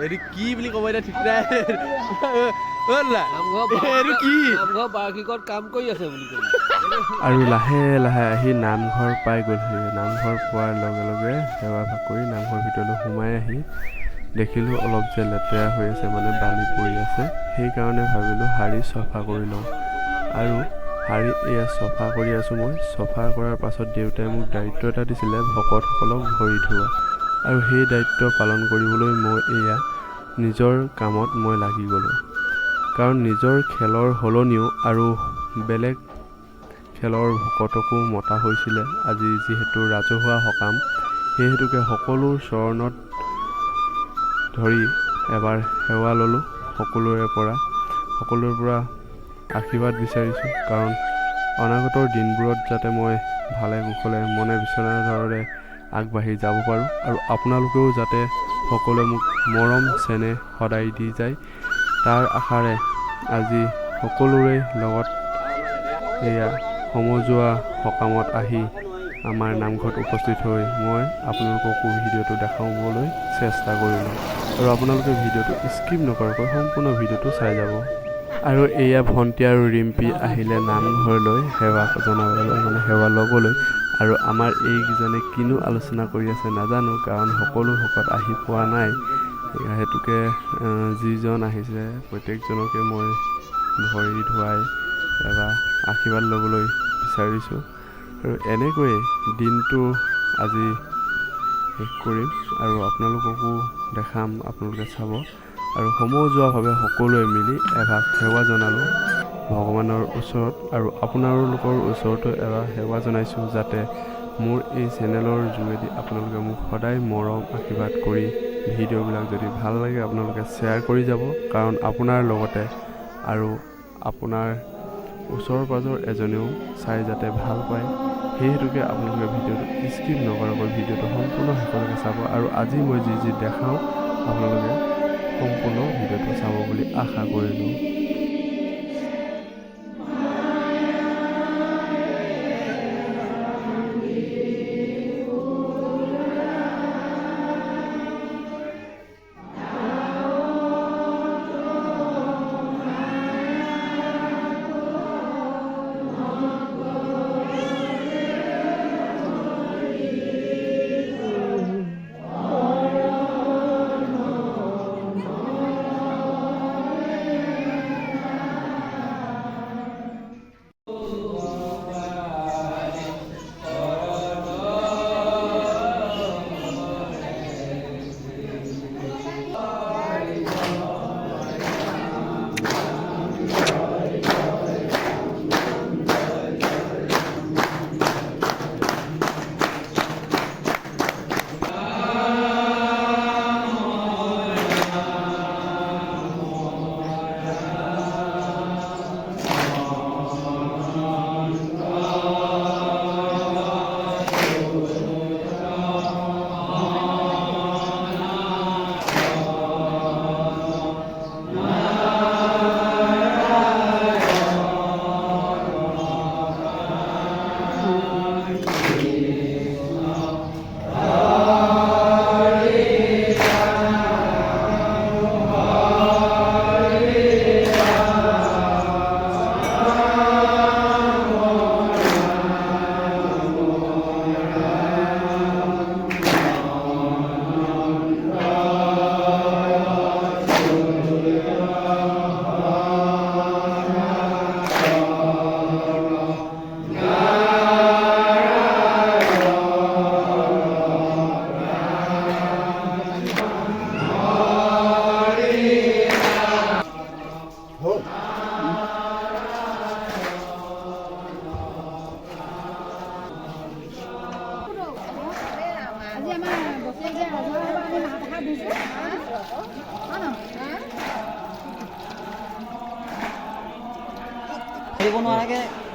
এইটো কি বুলি ক'ব এতিয়া ঠিক নাই এইটো কি নামঘৰ বাৰ্ষিকত কাম কৰি আছে বুলি ক'লে আৰু লাহে লাহে আহি নামঘৰ পাই গ'লহি নামঘৰ পোৱাৰ লগে লগে সেৱা ভাগ কৰি নামঘৰ ভিতৰলৈ সোমাই আহি দেখিলোঁ অলপ যে লেতেৰা হৈ আছে মানে বালি পৰি আছে সেইকাৰণে ভাবিলোঁ শাৰী চফা কৰি লওঁ আৰু শাৰী এয়া চফা কৰি আছোঁ মই চফা কৰাৰ পাছত দেউতাই মোক দায়িত্ব এটা দিছিলে ভকতসকলক ভৰি ধোৱা আৰু সেই দায়িত্ব পালন কৰিবলৈ মই এয়া নিজৰ কামত মই লাগি গ'লোঁ কাৰণ নিজৰ খেলৰ সলনিও আৰু বেলেগ খেলৰ ভকতকো মতা হৈছিলে আজি যিহেতু ৰাজহুৱা সকাম সেই হেতুকে সকলোৰ চৰণত ধৰি এবাৰ সেৱা ল'লোঁ সকলোৰে পৰা আশীৰ্বাদ বিচাৰিছোঁ কাৰণ অনাগতৰ দিনবোৰত যাতে মই ভালে কুশলে মনে বিচৰা ধৰণে আগবাঢ়ি যাব পাৰোঁ আৰু আপোনালোকেও যাতে সকলোৱে মোক মৰম চেনেহ সদায় দি যায় তাৰ আশাৰে আজি সকলোৰে লগত এয়া সমজুৱা সকামত আহি আমাৰ নামঘৰত উপস্থিত হৈ মই আপোনালোককো ভিডিঅ'টো দেখাবলৈ চেষ্টা কৰিলোঁ আৰু আপোনালোকে ভিডিঅ'টো স্কিপ নকৰাকৈ সম্পূৰ্ণ ভিডিঅ'টো চাই যাব আৰু এয়া ভণ্টি আৰু ৰিম্পী আহিলে নামঘৰলৈ সেৱা জনাবলৈ মানে সেৱা ল'বলৈ আৰু আমাৰ এইকেইজনে কিনো আলোচনা কৰি আছে নাজানো কাৰণ সকলো ভকত আহি পোৱা নাই হেতুকে যিজন আহিছে প্ৰত্যেকজনকে মই ভৰি ধুৱাই এবাৰ আশীৰ্বাদ ল'বলৈ বিচাৰিছোঁ আৰু এনেকৈয়ে দিনটো আজি শেষ কৰিম আৰু আপোনালোককো দেখাম আপোনালোকে চাব আৰু সমজুৱাভাৱে সকলোৱে মিলি এভাগ সেৱা জনালোঁ ভগৱানৰ ওচৰত আৰু আপোনালোকৰ ওচৰতো এবাৰ সেৱা জনাইছোঁ যাতে মোৰ এই চেনেলৰ যোগেদি আপোনালোকে মোক সদায় মৰম আশীৰ্বাদ কৰি ভিডিঅ'বিলাক যদি ভাল লাগে আপোনালোকে শ্বেয়াৰ কৰি যাব কাৰণ আপোনাৰ লগতে আৰু আপোনাৰ ওচৰ পাজৰ এজনেও চাই যাতে ভাল পায় সেই হেতুকে আপোনালোকে ভিডিঅ'টো স্কিপ নকৰাকৈ ভিডিঅ'টো সম্পূৰ্ণ শেষলৈকে চাব আৰু আজি মই যি দেখাওঁ আপোনালোকে সম্পূৰ্ণ ভিডিঅ'টো চাব বুলি আশা কৰিলোঁ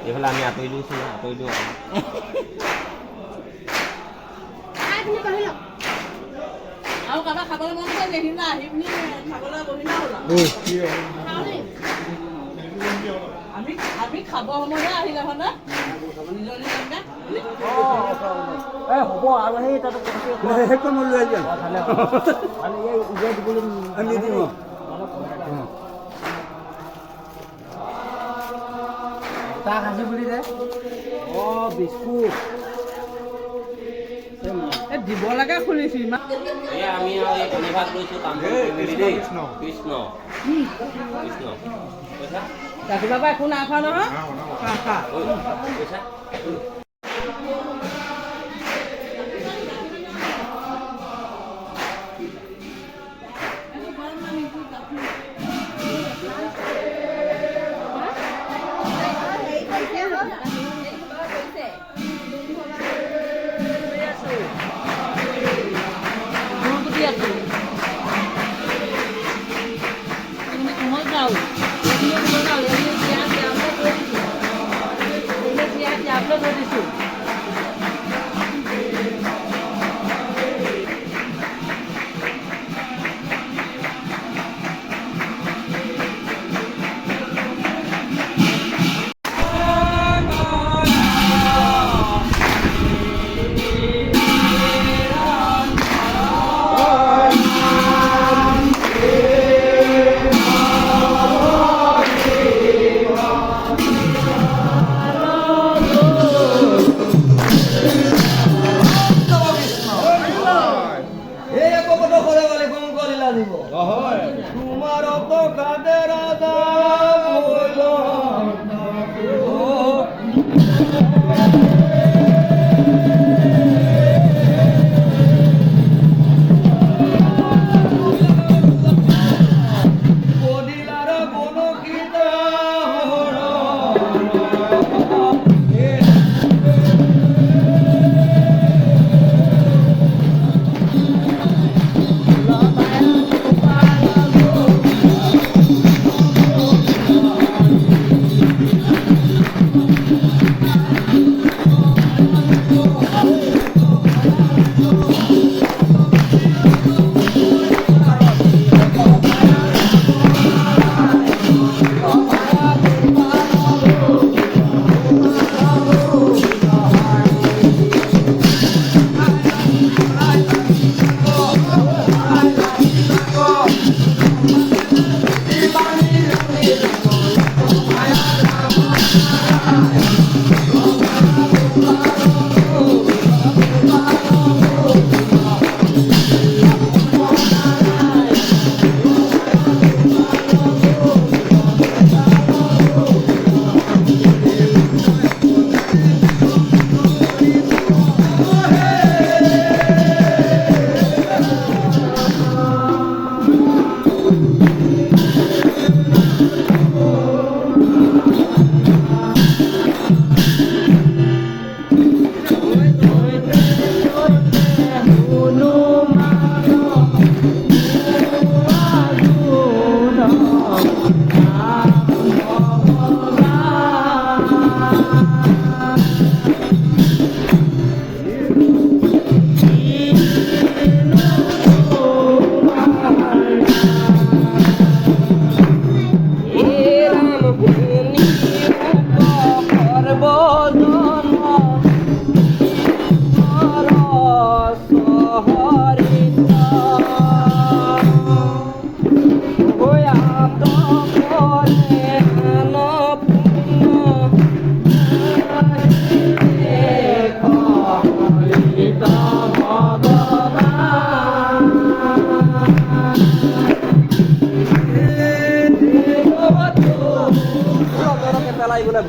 এইফালে আমি আঁতৰি দিওঁ আৰু কাৰোবাৰ খাবলৈ মন আছে সেইদিনা আহি পিনি খাবলৈ বহি না ওলা আমি খাব সময়হে আহিলে হনে হ'ব আৰু সেই তাতে সেইখন মই লৈ যাম ভালে এই উজাই দিবলৈ আমি দিম তাক সাজি বুলি দে বিস্কুট দিব লাগে খুলিছো ইমান আমি আৰু এই কণী ভাত লৈছোঁ কাম কৃষ্ণ কৃষ্ণ পইচা ৰাতিপুৱাৰ পৰা একো নাই খোৱা নহয় পইচা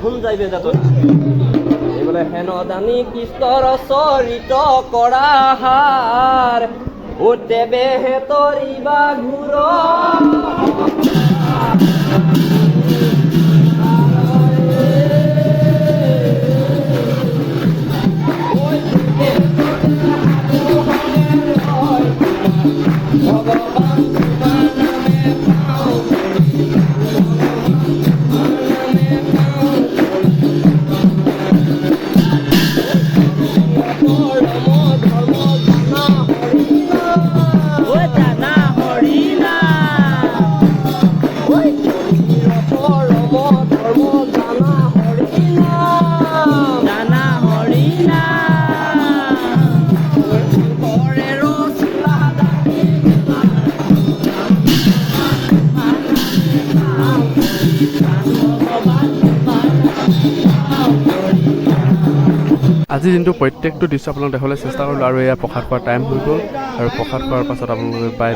ভুল যাইবে যাত এইবোলে হেন দানি কৃষ্ণৰ চৰিত কৰা হাৰ ও দেবে হে তৰিবা ঘুৰ আজিৰ দিনটো প্ৰত্যেকটো দৃশ্য আপোনালোক দেখাবলৈ চেষ্টা কৰিলোঁ আৰু এয়া প্ৰসাদ খোৱাৰ টাইম হৈ গ'ল আৰু প্ৰসাদ খোৱাৰ পাছত আপোনালোকে বাই